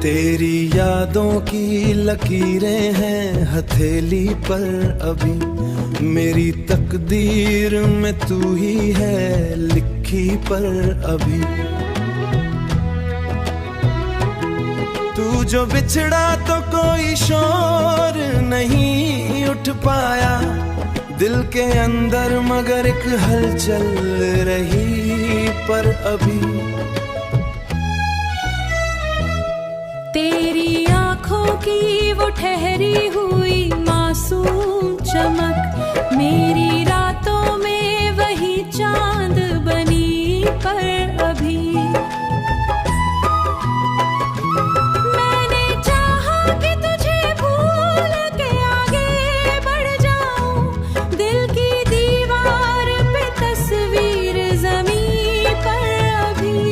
तेरी यादों की लकीरें हैं हथेली पर अभी, मेरी तकदीर में तू ही है लिखी पर अभी। तू जो बिछड़ा तो कोई शोर नहीं उठ पाया दिल के अंदर, मगर एक हलचल रही पर अभी। तेरी आँखों की वो ठहरी हुई मासूम चमक, मेरी रातों में वही चांद बनी पर अभी। मैंने चाहा कि तुझे भूल के आगे बढ़ जाऊं, दिल की दीवार पे तस्वीर जमीन पर अभी।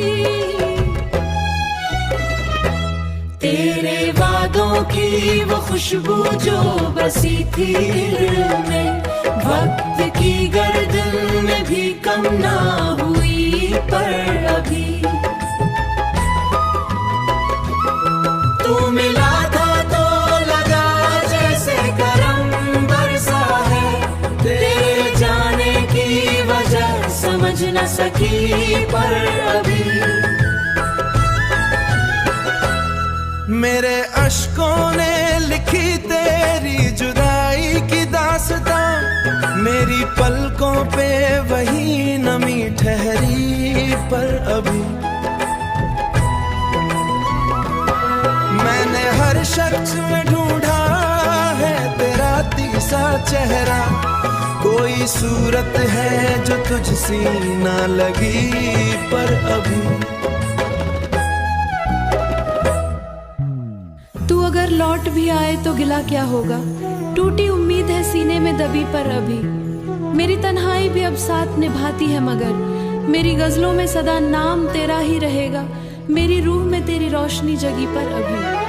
तेरे वादों की वो खुशबू जो बसी थी दिल में, वक्त की गर्दन में भी कम ना हुई पर अभी। तू मिला था तो लगा जैसे करम बरसा है, तेरे जाने की वजह समझ न सकी पर अभी। मेरे अश्कों ने लिखी तेरी जुदाई की दास्तां, मेरी पलकों पे वही नमी ठहरी पर अभी। मैंने हर शख्स में ढूंढा है तेरा तीसा चेहरा, कोई सूरत है जो तुझसी ना लगी पर अभी। तू अगर लौट भी आए तो गिला क्या होगा, टूटी उम्मीद है सीने में दबी पर अभी। मेरी तन्हाई भी अब साथ निभाती है, मगर मेरी गजलों में सदा नाम तेरा ही रहेगा, मेरी रूह में तेरी रोशनी जगी पर अभी।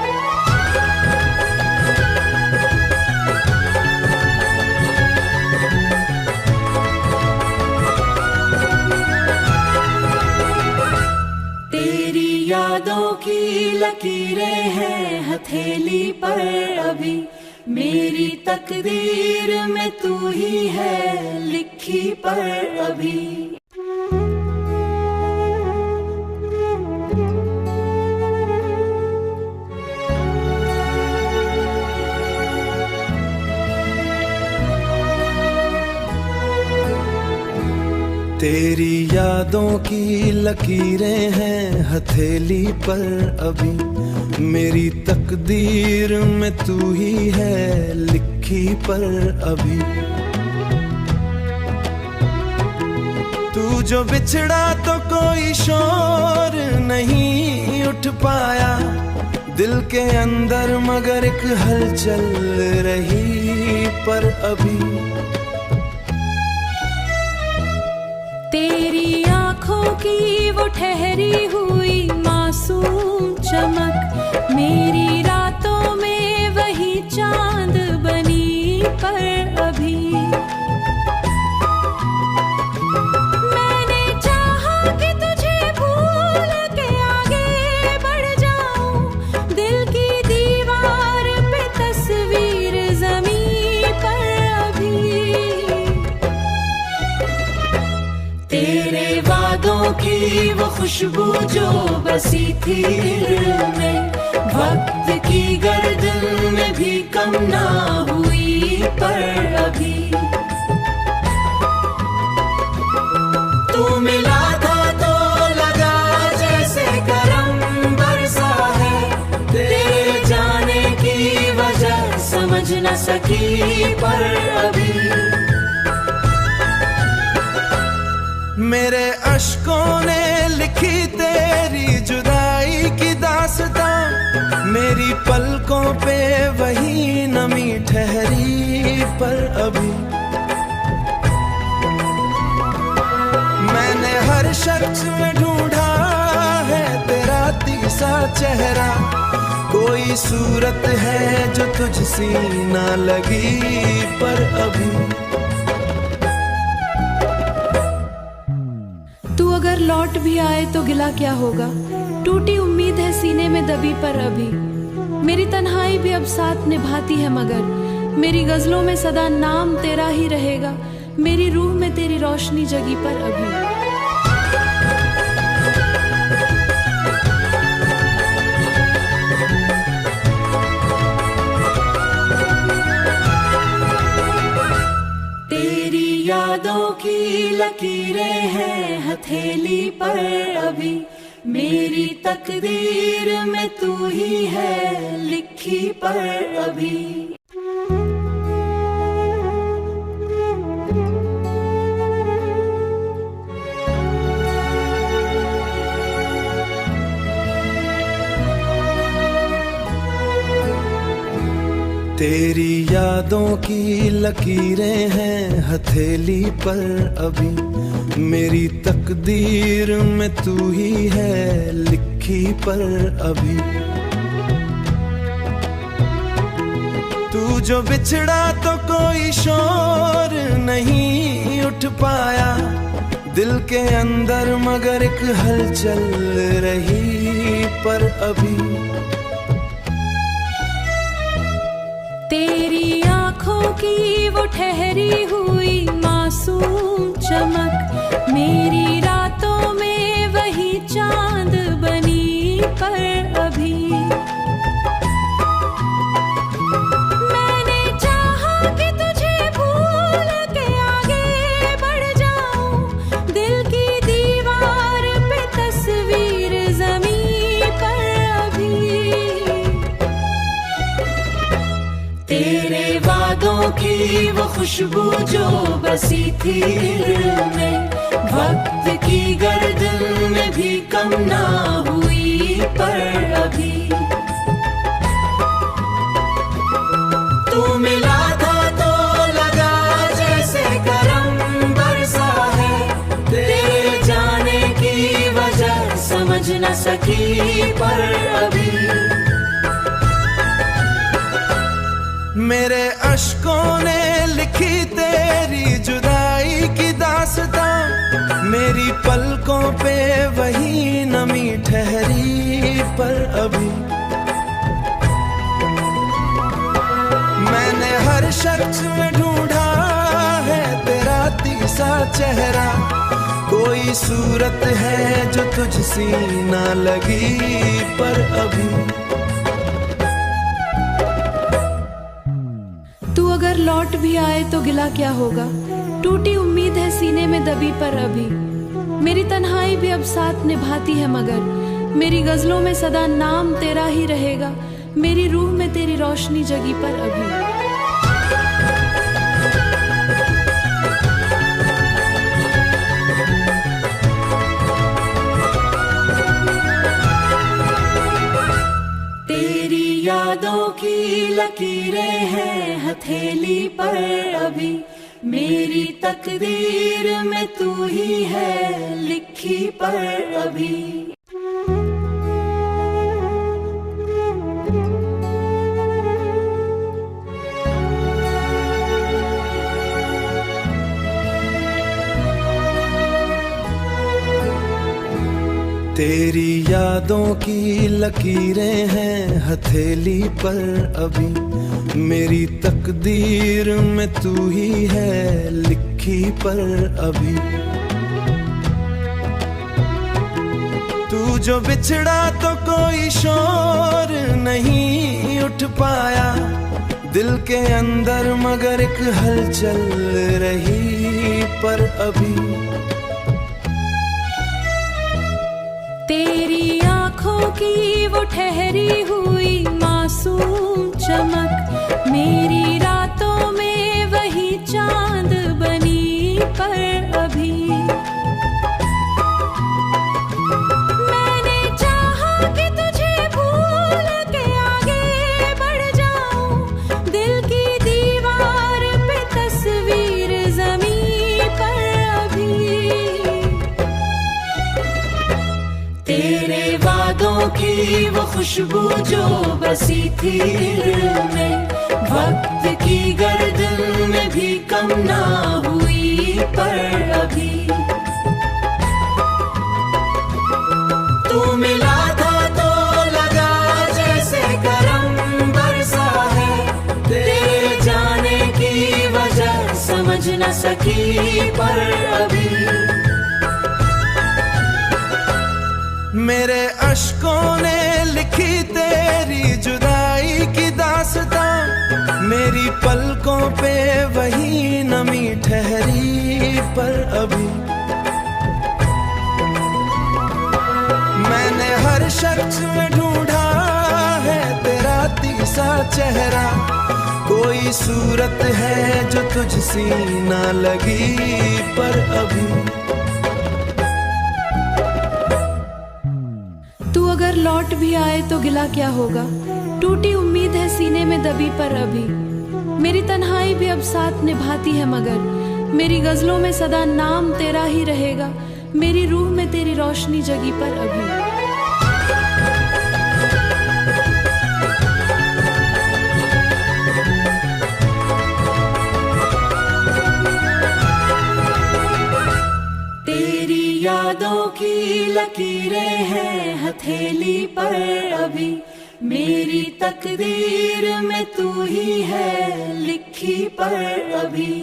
तेरी यादों की लकीरें हैं हथेली पर अभी, मेरी तकदीर में तू ही है लिखी पर अभी। तेरी यादों की लकीरें हैं हथेली पर अभी, मेरी तकदीर में तू ही है लिखी पर अभी। तू जो बिछड़ा तो कोई शोर नहीं उठ पाया दिल के अंदर, मगर एक हलचल रही पर अभी। तेरी आँखों की वो ठहरी हुई मासूम चमक, मेरी रातों में वही चांद बनी पर अभी। मैंने चाहा कि तुझे भूल के आगे बढ़ जाऊं, दिल की दीवार पे तस्वीर जमीन पर अभी। तेरे वादों की वो खुशबू जो बसी थी दिल में, वक्त की गर्दन में भी कम ना हुई पर अभी। तू मिला था तो लगा जैसे करम बरसा है, तेरे जाने की वजह समझ न सकी पर अभी। मेरे अश्कों ने लिखी तेरी जुदाई की दास्तां, मेरी पलकों पे वही नमी ठहरी पर अभी। मैंने हर शख्स में ढूंढा है तेरा तीसा चेहरा, कोई सूरत है जो तुझसी ना लगी पर अभी। तू अगर लौट भी आए तो गिला क्या होगा, टूटी उम्मीद है सीने में दबी पर अभी। मेरी तन्हाई भी अब साथ निभाती है मगर मेरी गजलों में सदा नाम तेरा ही रहेगा। मेरी रूह में तेरी रोशनी जगी पर अभी। तेरी यादों की लकीरें हैं हथेली पर अभी। मेरी तकदीर में तू ही है लिखी पर अभी। तेरी यादों की लकीरें हैं हथेली पर अभी। मेरी तकदीर में तू ही है लिखी पर अभी। तू जो बिछड़ा तो कोई शोर नहीं उठ पाया दिल के अंदर, मगर एक हलचल रही पर अभी। तेरी आँखों की वो ठहरी हुई मासूम चमक मेरी रातों में वही चांद बनी पर अभी। मैंने चाहा कि तुझे भूल के आगे बढ़ जाऊं, दिल की दीवार पे तस्वीर ज़मीं पर अभी। तेरे वादों की वो खुशबू जो बसी थी दिल में, वक्त की गर्दन में भी कम ना हुई पर अभी। तू मिला था तो लगा जैसे करम बरसा है। तेरे जाने की वजह समझ न सकी पर अभी। मेरे अश्कों ने लिखी तेरी जुदाई की दास्तां, मेरी पलकों पे वही नमी ठहरी पर अभी। मैंने हर शख्स में ढूंढा है तेरा तीसा चेहरा, कोई सूरत है जो तुझसी ना लगी पर अभी। तू अगर लौट भी आए तो गिला क्या होगा, टूटी उम्मीद है सीने में दबी पर अभी। मेरी तन्हाई भी अब साथ निभाती है मगर मेरी गजलों में सदा नाम तेरा ही रहेगा। मेरी रूह में तेरी रोशनी जगी पर अभी। यादों की लकीरें हैं हथेली पर अभी। मेरी तकदीर में तू ही है लिखी पर अभी। तेरी यादों की लकीरें हैं हथेली पर अभी। मेरी तकदीर में तू ही है लिखी पर अभी। तू जो बिछड़ा तो कोई शोर नहीं उठ पाया दिल के अंदर, मगर एक हलचल रही पर अभी। तेरी आँखों की वो ठहरी हुई मासूम चमक मेरी रातों में वही चांद बनी पर अभी। मैंने चाहा कि तुझे भूल के आगे बढ़ जाऊं, दिल की दीवार पे तस्वीर ज़मीं पर अभी। तेरे वादों की वो खुशबू जो बसी थी दिल में, वक्त की गर्दन में भी कम ना हुई पर अभी। तू मिला था तो न सकी पर अभी। मेरे अश्कों ने लिखी तेरी जुदाई की दास्तां, मेरी पलकों पे वही नमी ठहरी पर अभी। मैंने हर शख्स में ढूंढा है तेरा तीसा चेहरा, कोई सूरत है जो तुझसी ना लगी पर अभी। तू अगर लौट भी आए तो गिला क्या होगा, टूटी उम्मीद है सीने में दबी पर अभी। मेरी तन्हाई भी अब साथ निभाती है मगर मेरी गजलों में सदा नाम तेरा ही रहेगा, मेरी रूह में तेरी रोशनी जगी पर अभी। यादों की लकीरें हैं हथेली पर अभी, मेरी तकदीर में तू ही है लिखी पर अभी।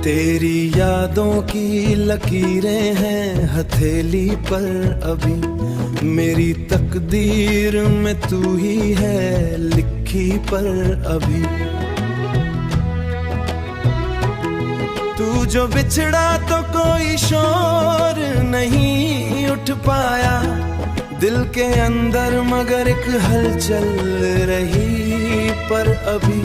तेरी यादों की लकीरें हैं हथेली पर अभी, मेरी तकदीर में तू ही है लिखी पर अभी। तू जो बिछड़ा तो कोई शोर नहीं उठ पाया दिल के अंदर, मगर एक हलचल रही पर अभी।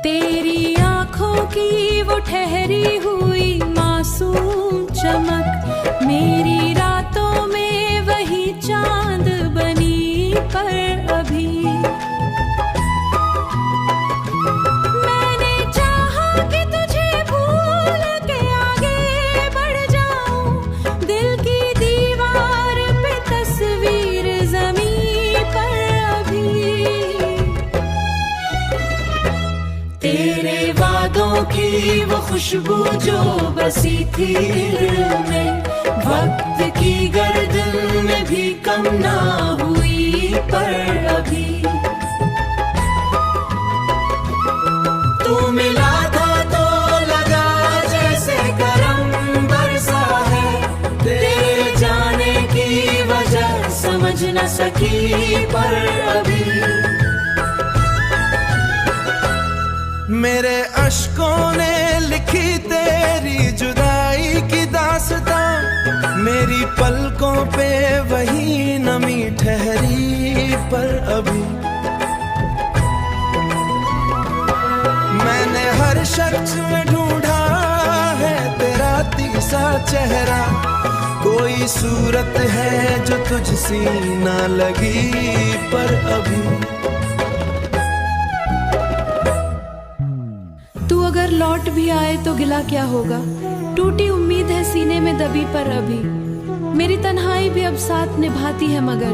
तेरी आँखों की वो ठहरी हुई मासूम चमक, मेरी रातों में वही चांद बनी पर अभी। मैंने चाहा कि तुझे भूल के आगे बढ़ जाऊं, दिल की दीवार पे तस्वीर ज़मीं पर अभी। तेरे वादों की वो खुशबू जो बसी थी दिल में, वक्त की गर्दन में भी कम ना हुई पर अभी। तू मिला था तो लगा जैसे करम बरसा है, तेरे जाने की वजह समझ न सकी पर अभी। मेरे अश्कों ने लिखी तेरी जुदाई की दास्तां, मेरी पलकों पे वही नमी ठहरी पर अभी। मैंने हर शख्स में ढूंढा है तेरा तीसा चेहरा, कोई सूरत है जो तुझसी ना लगी पर अभी। तू अगर लौट भी आए तो गिला क्या होगा, टूटी उम्मीद है सीने में दबी पर अभी। मेरी तन्हाई भी अब साथ निभाती है मगर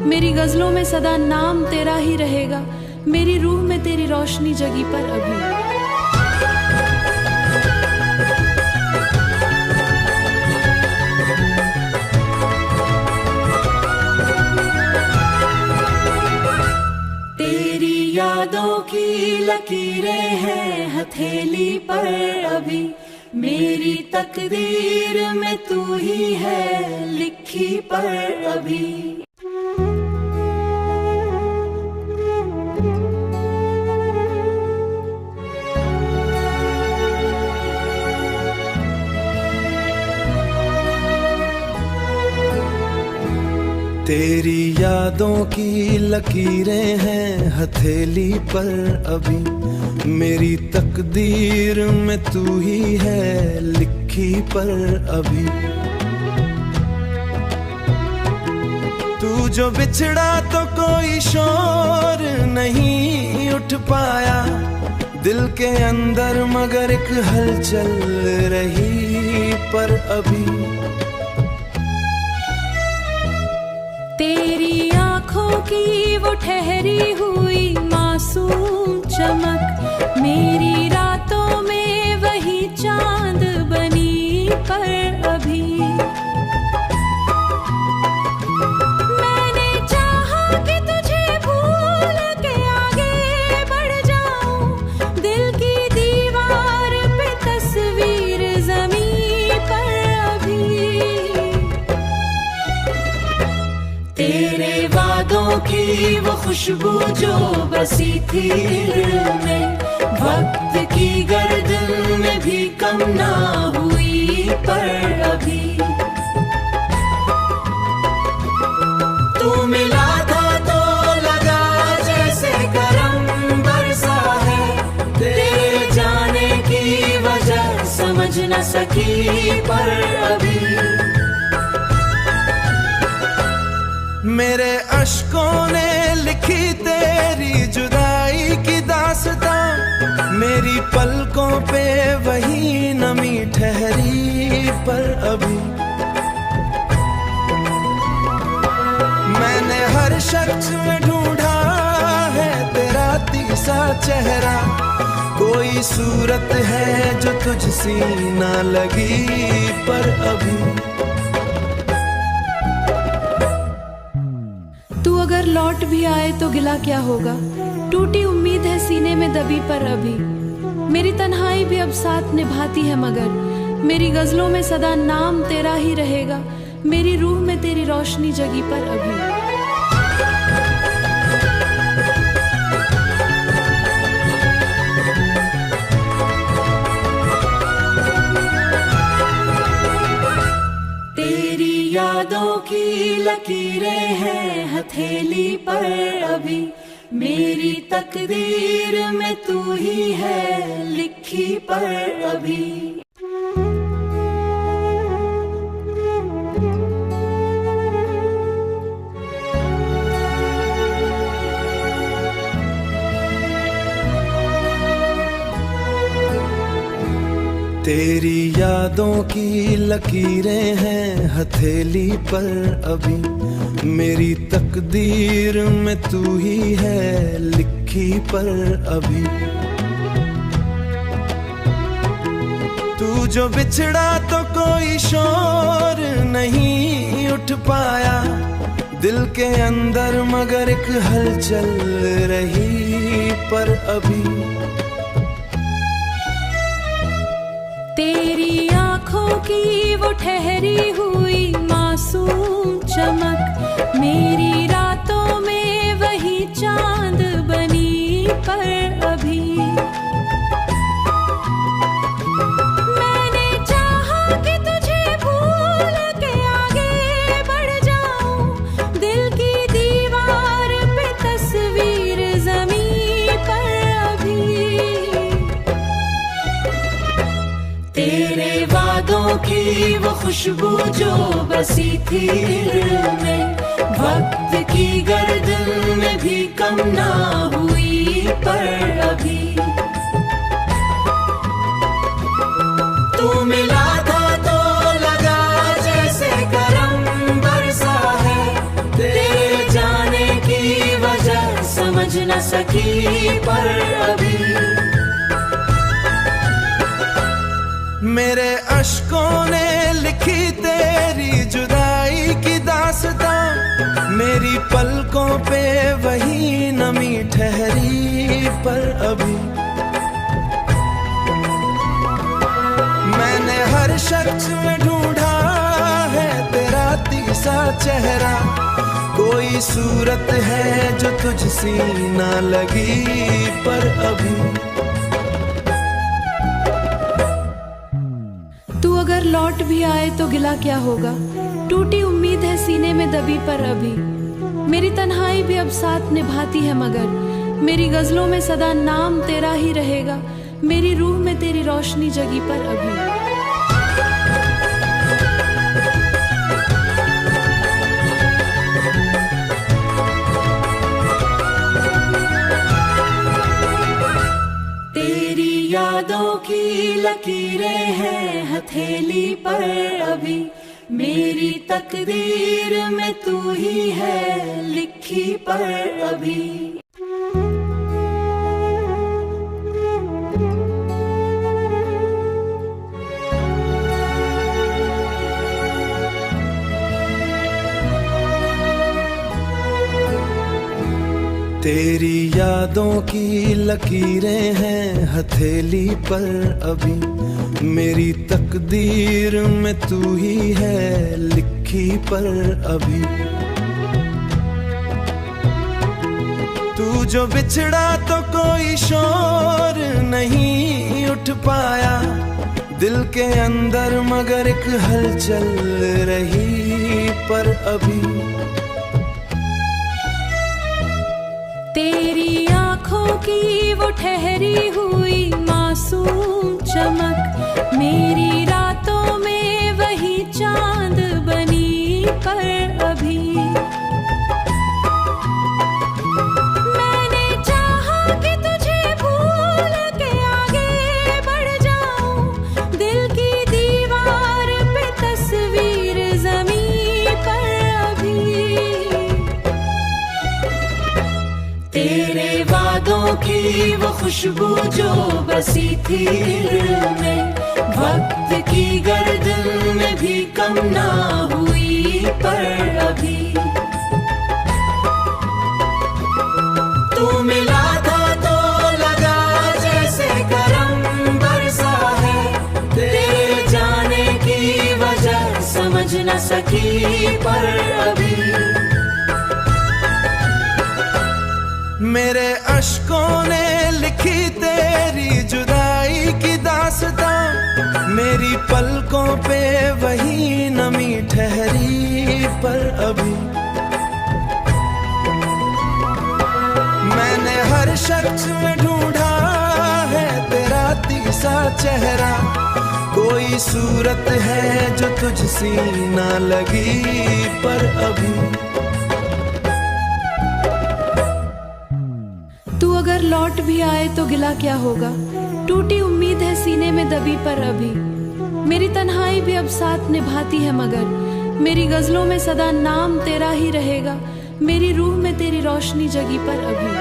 मेरी गजलों में सदा नाम तेरा ही रहेगा, मेरी रूह में तेरी रोशनी जगी पर अभी। यादों की लकीरें हैं हथेली पर अभी, मेरी तकदीर में तू ही है लिखी पर अभी। तेरी यादों की लकीरें हैं हथेली पर अभी, मेरी तकदीर में तू ही है लिखी पर अभी। तू जो बिछड़ा तो कोई शोर नहीं उठ पाया दिल के अंदर, मगर एक हलचल रही पर अभी। तेरी आँखों आँखों की वो ठहरी हुई मासूम चमक, मेरी रातों में वही चांद बनी पर अभी मैंने चाहा कि तुझे भूल के आगे बढ़ जाऊं, दिल की दीवार पे तस्वीर जमीन पर अभी तेरे वादों की वो खुशबू जो बसी थी दिल में, वक्त की गर्दन में भी कम ना हुई पर अभी तू मिला था तो लगा जैसे करम बरसा है, तेरे जाने की वजह समझ न सकी पर अभी मेरे अश्कों ने लिखी तेरी जुदाई की दास्तां, मेरी पलकों पे वही नमी ठहरी पर अभी मैंने हर शख्स में ढूंढा है तेरा तीसा चेहरा, कोई सूरत है जो तुझसी ना लगी पर अभी तू अगर लौट भी आए तो गिला क्या होगा, टूटी उम्मीद है सीने में दबी पर अभी मेरी तन्हाई भी अब साथ निभाती है, मगर मेरी गजलों में सदा नाम तेरा ही रहेगा, मेरी रूह में तेरी रोशनी जगी पर अभी यादों की लकीरें हैं हथेली पर अभी, मेरी तकदीर में तू ही है लिखी पर अभी तेरी यादों की लकीरें हैं हथेली पर अभी, मेरी तकदीर में तू ही है लिखी पर अभी तू जो बिछड़ा तो कोई शोर नहीं उठ पाया, दिल के अंदर मगर एक हलचल रही पर अभी तेरी आँखों की वो ठहरी हुई मासूम चमक, मेरी रातों में वही चांद बनी पर अभी मैंने चाहा कि तुझे भूल के आगे बढ़ जाऊं, दिल की दीवार पे तस्वीर जमीन पर अभी तेरे वादों की वो खुशबू जो बसी थी दिल में, वक्त की गर्दन में भी कम ना हुई पर अभी तू मिला था तो लगा जैसे करम बरसा है, तेरे जाने की वजह समझ न सकी पर अभी मेरे अश्कों ने लिखी तेरी जुदाई की दास्तां, मेरी पलकों पे वही नमी ठहरी पर अभी मैंने हर शख्स में ढूंढा है तेरा तीसा चेहरा, कोई सूरत है जो तुझसी ना लगी पर अभी तू अगर लौट भी आए तो गिला क्या होगा, टूटी उम्मीद है सीने में दबी पर अभी मेरी तन्हाई भी अब साथ निभाती है, मगर मेरी गजलों में सदा नाम तेरा ही रहेगा, मेरी रूह में तेरी रोशनी जगी पर अभी यादों की लकीरें हैं हथेली पर अभी, मेरी तकदीर में तू ही है लिखी लिखी पर अभी। तेरी यादों की लकीरें हैं हथेली पर अभी, मेरी तकदीर में तू ही है लिखी पर अभी। तू जो बिछड़ा तो कोई शोर नहीं उठ पाया दिल के अंदर, मगर एक हलचल रही पर अभी। तेरी आंखों की वो ठहरी हुई मासूम चमक, मेरी रातों में वही चांद बनी पर अभी। मैंने चाहा कि तुझे भूल के आगे बढ़ जाऊं, दिल की दीवार पे तस्वीर ज़मीं पर अभी। तेरे वादों की वो खुशबू जो बसी थी दिल में, वक्त की गर्दन में भी कम ना हुई पर अभी। तू मिला था तो लगा जैसे करम बरसा है, तेरे जाने की वजह समझ न सकी पर अभी। मेरे अश्कों ने लिखी तेरी जुदाई की दास्तां, मेरी पलकों पे वही नमी ठहरी पर अभी। मैंने हर शख्स में ढूंढा है तेरा तीसा चेहरा, कोई सूरत है जो तुझसी ना लगी पर अभी। तू अगर लौट भी आए तो गिला क्या होगा, टूटी उम्मीद है सीने में दबी पर अभी। मेरी तन्हाई भी अब साथ निभाती है, मगर मेरी गजलों में सदा नाम तेरा ही रहेगा, मेरी रूह में तेरी रोशनी जगी पर अभी।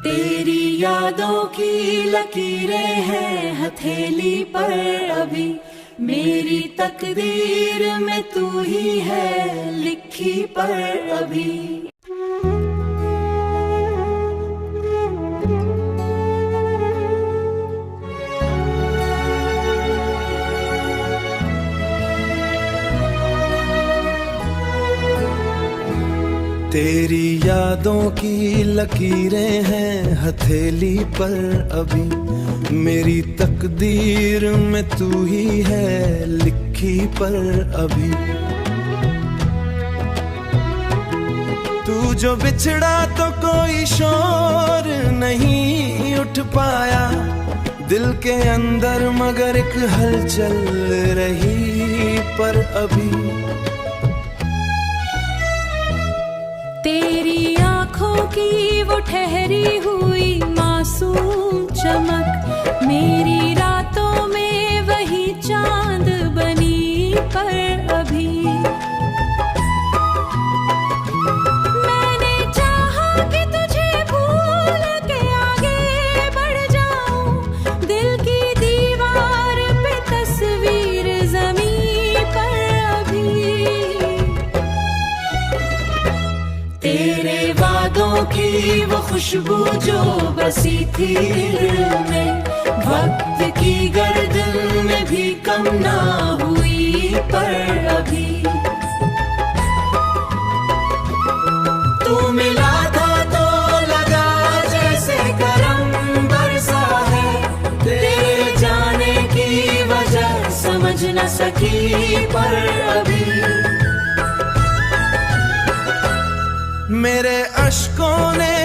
तेरी यादों की लकीरें हैं हथेली पर अभी, मेरी तकदीर में तू ही है लिखी पर अभी। तेरी यादों की लकीरें हैं हथेली पर अभी, मेरी तकदीर में तू ही है लिखी पर अभी। तू जो बिछड़ा तो कोई शोर नहीं उठ पाया दिल के अंदर, मगर एक हलचल रही पर अभी। तेरी आंखों की वो ठहरी हुई मासूम चमक, मेरी रातों में वही चांद बनी पर अभी। मैंने चाहा कि तुझे भूल के आगे बढ़ जाऊं, दिल की दीवार पे तस्वीर ज़मीं पर अभी। तेरे वादों की वो खुशबू जो बसी थी दिल में, वक्त की गर्दन में भी कम ना हुई पर अभी। तू मिला था तो लगा जैसे करम बरसा है, तेरे जाने की वजह समझ न सकी पर अभी। मेरे अश्कों ने